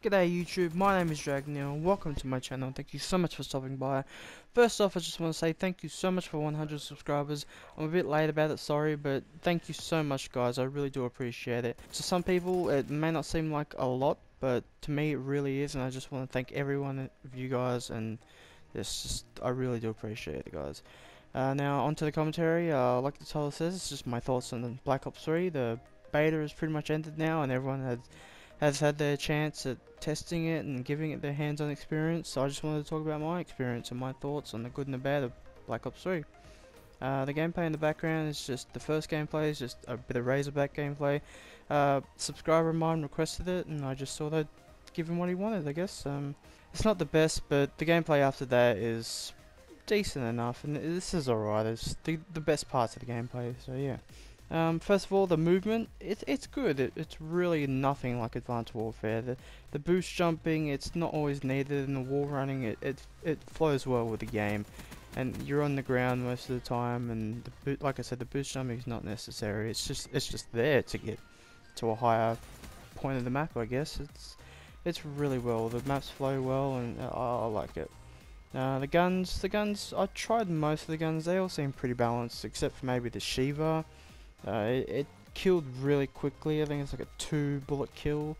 G'day YouTube, my name is Dragneel, welcome to my channel, thank you so much for stopping by. First off, I just want to say thank you so much for 100 subscribers. I'm a bit late about it, sorry, but thank you so much guys, I really do appreciate it. To some people, it may not seem like a lot, but to me it really is, and I just want to thank every one of you guys, and I really do appreciate it guys. Now, onto the commentary, like the title says, it's just my thoughts on Black Ops 3. The beta is pretty much ended now, and everyone has had their chance at testing it and giving it their hands-on experience. So I just wanted to talk about my experience and my thoughts on the good and the bad of Black Ops 3. The gameplay in the background is just the first gameplay is just a bit of Razorback gameplay. Subscriber of mine requested it, and I just thought I'd give him what he wanted, I guess. It's not the best, but the gameplay after that is decent enough, and this is alright. It's the best parts of the gameplay, so yeah. First of all, the movement, it's good. It's really nothing like Advanced Warfare. The boost jumping, it's not always needed, and the wall running, it flows well with the game. And you're on the ground most of the time, and like I said, the boost jumping is not necessary. It's just there to get to a higher point of the map, I guess. It's really well. The maps flow well, and I like it. The guns, I tried most of the guns. They all seem pretty balanced, except for maybe the Shiva. It killed really quickly. I think it's like a 2-bullet kill.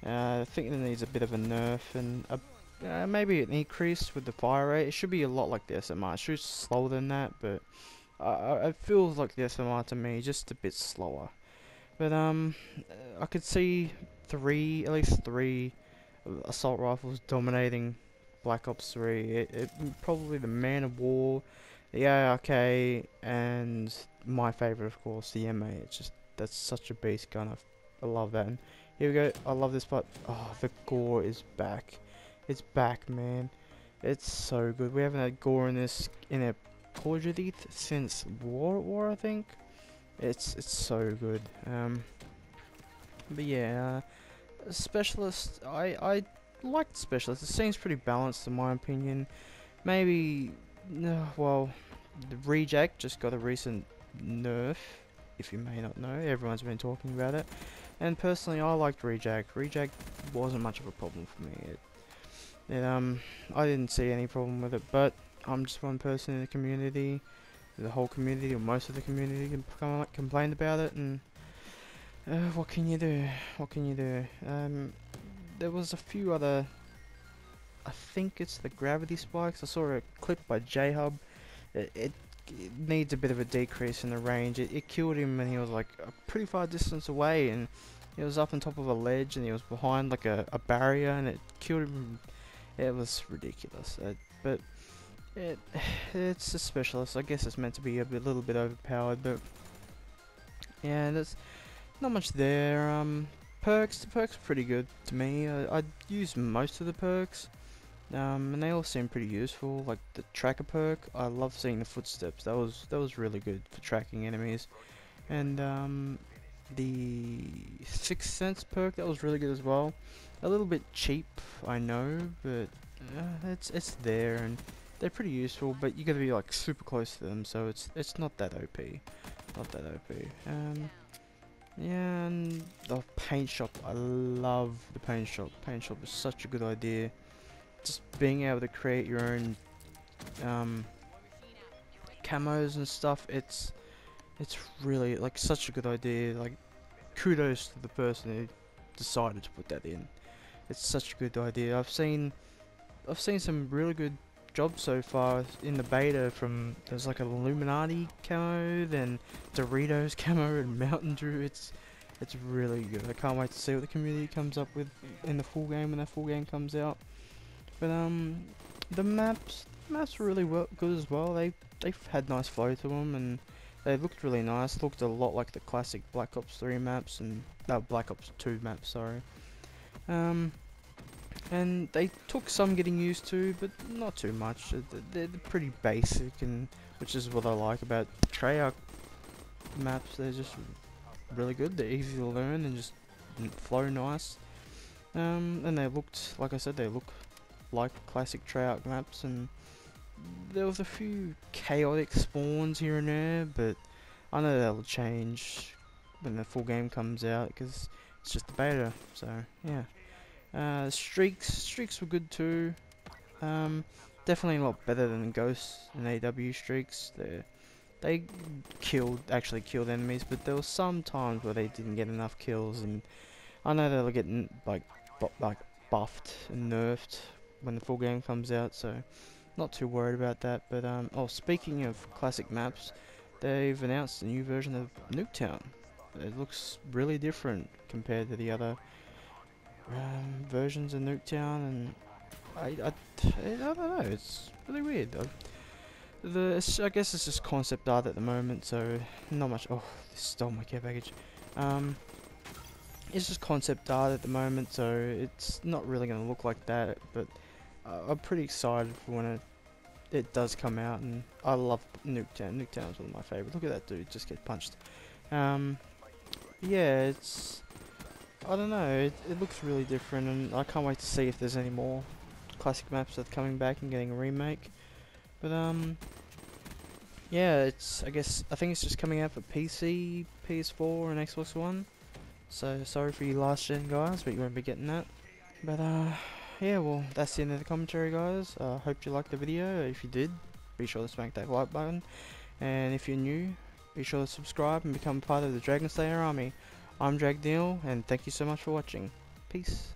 I think it needs a bit of a nerf and maybe an increase with the fire rate. It should be a lot like the SMR. It shoots slower than that, but it feels like the SMR to me, just a bit slower. But I could see at least three assault rifles dominating Black Ops 3. It probably the Man of War, the ARK, and my favorite, of course, the MA. That's such a beast gun. I love that. And here we go. I love this part. Oh, the gore is back. It's back, man. It's so good. We haven't had gore in a Call of Duty since War, I think. It's so good. But yeah, Specialist. I like the Specialist. It seems pretty balanced in my opinion. Maybe, well, the Reject just got a recent nerf, if you may not know. Everyone's been talking about it, and personally I liked Reject. Reject wasn't much of a problem for me. I didn't see any problem with it, but I'm just one person in the community. The whole community, or most of the community, complained about it, and what can you do? What can you do? There was a few other. I think it's the gravity spikes. I saw a clip by J-Hub. It needs a bit of a decrease in the range. It killed him when he was like a pretty far distance away, and he was up on top of a ledge, and he was behind like a barrier, and it killed him. It was ridiculous. But it's a Specialist. I guess it's meant to be a little bit overpowered, but yeah, there's not much there. The perks are pretty good to me. I use most of the perks. And they all seem pretty useful. Like the tracker perk, I love seeing the footsteps. That was really good for tracking enemies. And the Sixth Sense perk, that was really good as well. A little bit cheap, I know, but it's there, and they're pretty useful. But you gotta be like super close to them, so it's not that OP. Not that OP. Yeah, and the paint shop. I love the paint shop. Paint shop is such a good idea. Just being able to create your own camos and stuff, it's really like such a good idea. Like, kudos to the person who decided to put that in. It's such a good idea. I've seen some really good jobs so far in the beta. From there's like an Illuminati camo, then Doritos camo, and Mountain Dew. It's really good. I can't wait to see what the community comes up with in the full game when that full game comes out. But the maps were really good as well. They've had nice flow to them, and they looked really nice. Looked a lot like the classic Black Ops 3 maps, and Black Ops 2 maps, sorry. And they took some getting used to, but not too much. They're pretty basic, and which is what I like about Treyarch maps. They're just really good. They're easy to learn and just flow nice. And they looked, like I said, they look like classic Treyarch maps, and there was a few chaotic spawns here and there, but I know that'll change when the full game comes out, because it's just the beta, so yeah. Streaks were good too. Definitely a lot better than Ghosts and AW streaks. They actually killed enemies, but there was some times where they didn't get enough kills, and I know they'll get like buffed and nerfed when the full game comes out, so not too worried about that. But oh, speaking of classic maps, they've announced a new version of Nuketown. It looks really different compared to the other versions of Nuketown, and I don't know. It's really weird. I guess it's just concept art at the moment, so not much. Oh, this stole my care package. It's just concept art at the moment, so it's not really going to look like that. But I'm pretty excited for when it does come out, and I love Nuketown. Nuketown is one of my favorites. Look at that dude just get punched. Yeah, I don't know. It looks really different, and I can't wait to see if there's any more classic maps that are coming back and getting a remake. But yeah, I think it's just coming out for PC, PS4, and Xbox One. So sorry for you last gen guys, but you won't be getting that. But yeah, well, that's the end of the commentary, guys. Hope you liked the video. If you did, be sure to smack that like button. And if you're new, be sure to subscribe and become part of the Dragon Slayer army. I'm Dragneil, and thank you so much for watching. Peace.